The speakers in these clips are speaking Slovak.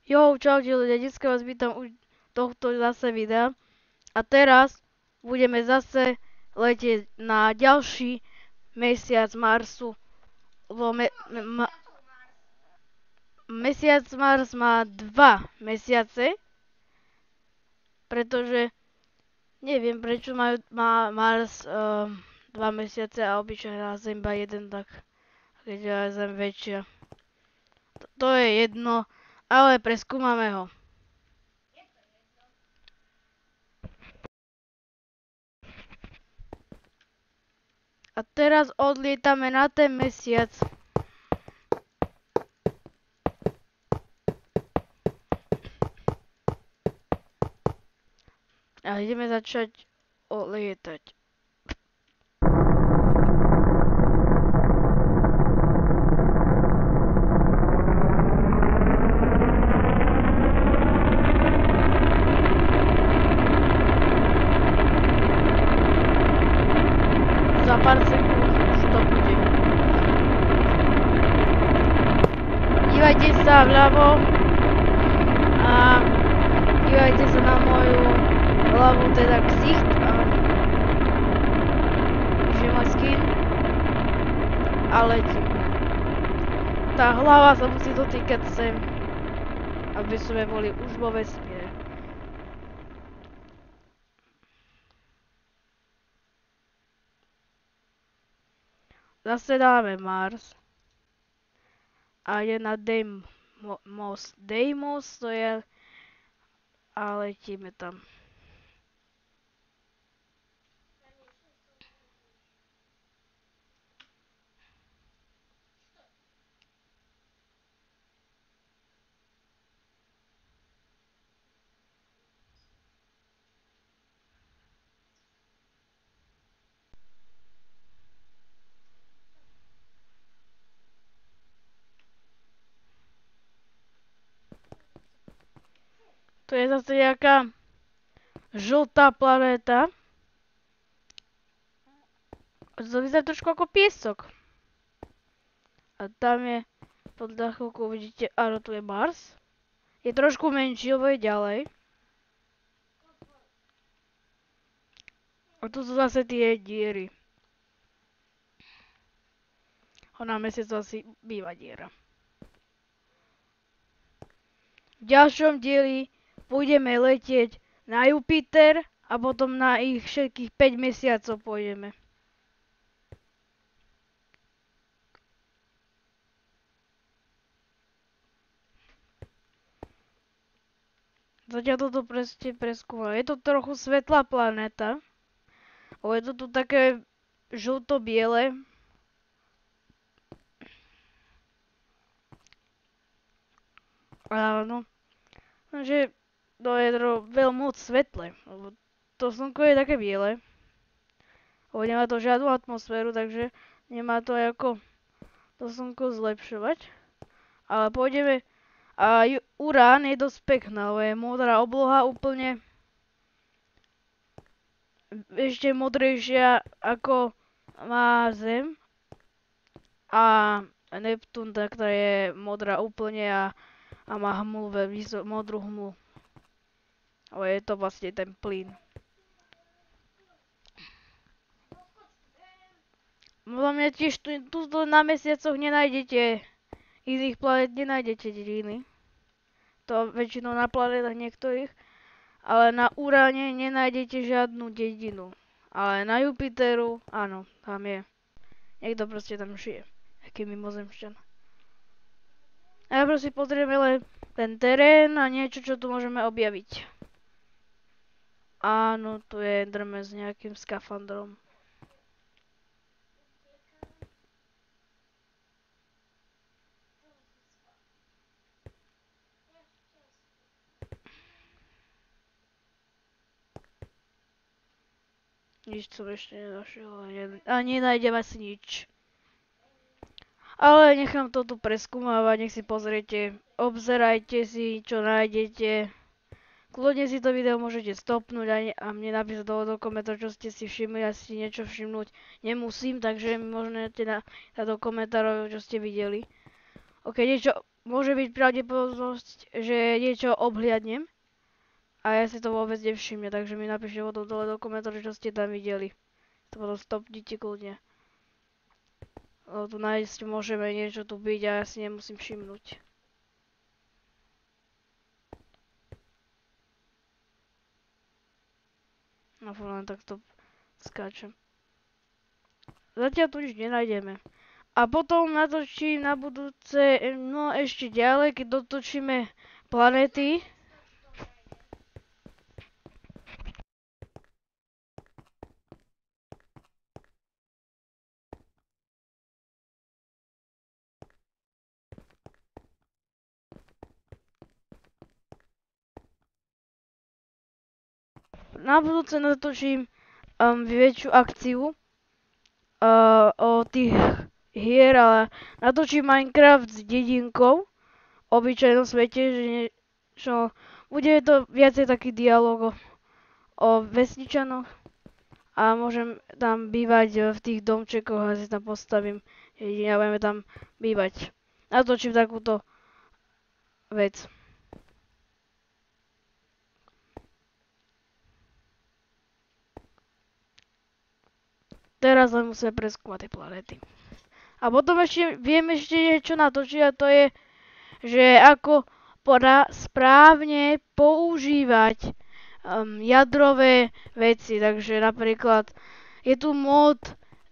Jo, čaute ľudia, dneska vás vítam u tohto zase videa. A teraz budeme zase letieť na ďalší mesiac Marsu. Lebo mesiac Mars má 2 mesiace, pretože neviem prečo má Mars 2 mesiace a obyčajná Zem iba jeden, tak keď je Zem väčšia. To je jedno, ale preskúmame ho. A teraz odlietame na ten mesiac. A ideme začať lietať. Za pár sekúnd už to bude. Dívajte sa vľavo a dívajte sa na moju hlavu, teda ksicht, že môj skin a letím. Tá hlava sa musí dotýkať sem, aby sme boli už vo vesmíre. Zase dáme Mars a je na Deimos. Deimos to je a letíme tam. To je zase nejaká žltá planéta. To vyzerá trošku ako piesok. A tam je, podľa chvíľku uvidíte, áno, tu je Mars. Je trošku menší, lebo je ďalej. A tu sú zase tie diery. Na mesiacu asi býva diera. V ďalšom dieli budeme letieť na Jupiter a potom na ich všetkých 5 mesiacov pôjdeme. Zatiaľ toto preskúmam. Je to trochu svetlá planéta. Je to tu také žlto-biele. Áno. Takže to je veľmi moc svetlé. To slnko je také biele. Nemá to žiadnu atmosféru, takže nemá to ako to slnko zlepšovať. Ale pôjdeme. A Urán je dosť pekná, lebo je modrá obloha úplne ešte modrejšia ako má Zem. A Neptún takto je modrá úplne a má hmlu, modrú hmlu. Ale je to vlastne ten plyn. Podľa mňa tiež tu na mesiacoch nenájdete iných planét, nenájdete dediny. To väčšinou na planetách niektorých. Ale na Uráne nenájdete žiadnu dedinu. Ale na Jupiteru, áno, tam je. Niekto proste tam žije. Aký mimozemšťan. A proste pozrieme len ten terén a niečo, čo tu môžeme objaviť. Áno, tu je Enderman s nejakým skafandrom. Nič som ešte nenašiel a nenájdem asi nič. Ale nechám to tu preskúmavať, nech si pozriete, obzerajte si, čo nájdete. Kľudne si to video môžete stopnúť a mne napísať do komentárov, čo ste si všimli, ja si niečo všimnúť nemusím, takže mi môžete dať do komentárov, čo ste videli. Ok, môže byť pravdepodobnosť, že niečo obhliadnem a ja si to vôbec nevšimne, takže mi napíšte potom dole do komentárov, čo ste tam videli. To potom stopnite kľudne. Tu nájsť môžeme niečo tu byť a ja si nemusím všimnúť. No len takto skáčem. Zatiaľ tu nič nenájdeme. A potom natočím na budúce, no ešte ďalej, keď dotočíme planéty. Na budúce natočím väčšiu akciu o tých hier, ale natočím Minecraft s dedinkou, obyčajnom svete, že bude to viacej taký dialog o vesničanoch a môžem tam bývať v tých domčekoch a si tam postavím jedine a budeme tam bývať. Natočím takúto vec. Teraz len musíme preskúmať tie planéty. A potom ešte viem ešte niečo natočiť a to je, že ako správne používať jadrové veci. Takže napríklad je tu mod,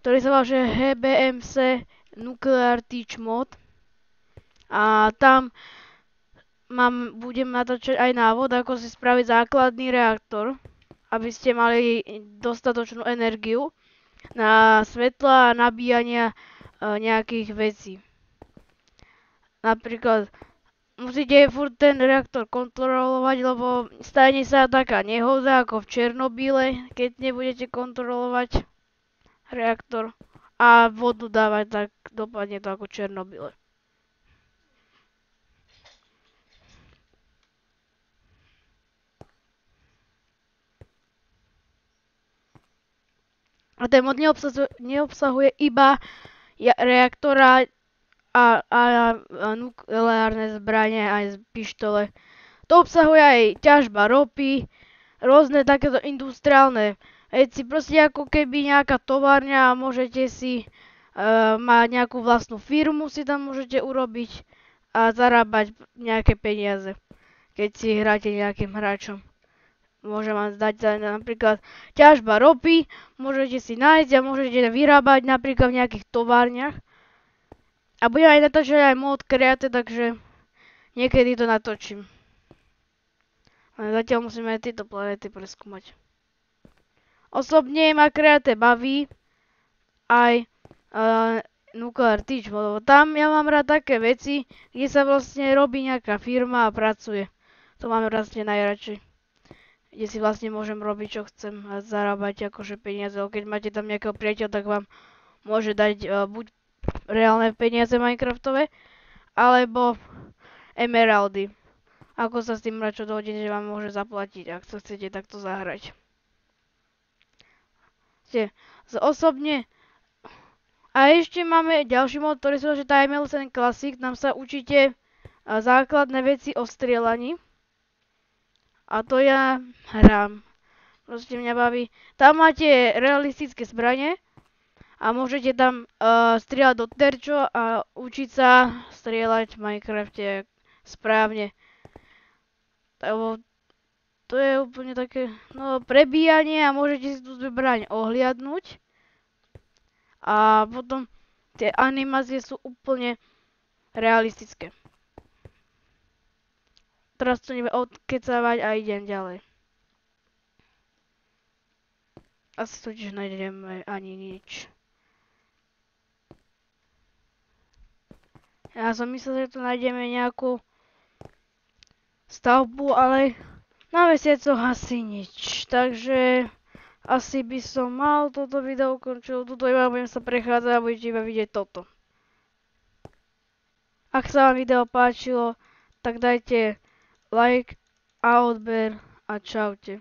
ktorý sa volá, že HBMC Nuclear Teach mod. A tam budem natáčať aj návod, ako si spraviť základný reaktor, aby ste mali dostatočnú energiu na svetla a nabíjania nejakých vecí. Napríklad musíte furt ten reaktor kontrolovať, lebo stane sa taká nehoda ako v Černobyle, keď nebudete kontrolovať reaktor a vodu dávať, tak dopadne to ako v Černobyle. A ten mod neobsahuje iba reaktora a nukleárne zbranie aj pištole. To obsahuje aj ťažba ropy, rôzne takéto industriálne veci. Proste ako keby nejaká továrňa a môžete si mať nejakú vlastnú firmu, si tam môžete urobiť a zarábať nejaké peniaze, keď si hráte nejakým hráčom. Môže vám zdať napríklad ťažba ropy, môžete si nájsť a môžete vyrábať napríklad v nejakých továrniach. A budem aj natáčať aj mod Create, takže niekedy to natočím. Ale zatiaľ musíme aj tieto planéty preskúmať. Osobne ma Create baví aj Nuclear Teach, lebo tam ja mám rád také veci, kde sa vlastne robí nejaká firma a pracuje. To mám vlastne najradšej. Kde si vlastne môžem robiť, čo chcem a zarábať akože peniaze. Keď máte tam nejakého priateľa, tak vám môže dať buď reálne peniaze Minecraftové, alebo emeraldy. Ako sa s tým čo dohodne, že vám môže zaplatiť, ak sa chcete takto zahrať. Osobne. A ešte máme ďalší mod, ktorý sa volá, že Timeless Classic. Tam sa učíte základné veci o strieľaní. A to ja hrám. Proste mňa baví. Tam máte realistické zbranie a môžete tam strieľať do terčo a učiť sa strieľať v Minecrafte správne. To je úplne také prebíjanie a môžete si tú zbraň ohliadnúť. A potom tie animácie sú úplne realistické. Teraz to neviem odkecávať a idem ďalej. Asi totiž nájdeme ani nič. Ja som myslel, že tu nájdeme nejakú stavbu, ale na mesiacoch asi nič. Takže asi by som mal toto video ukončiť. Tuto iba budem sa prechádzať a budete iba vidieť toto. Ak sa vám video páčilo, tak dajte like a odber a čaute.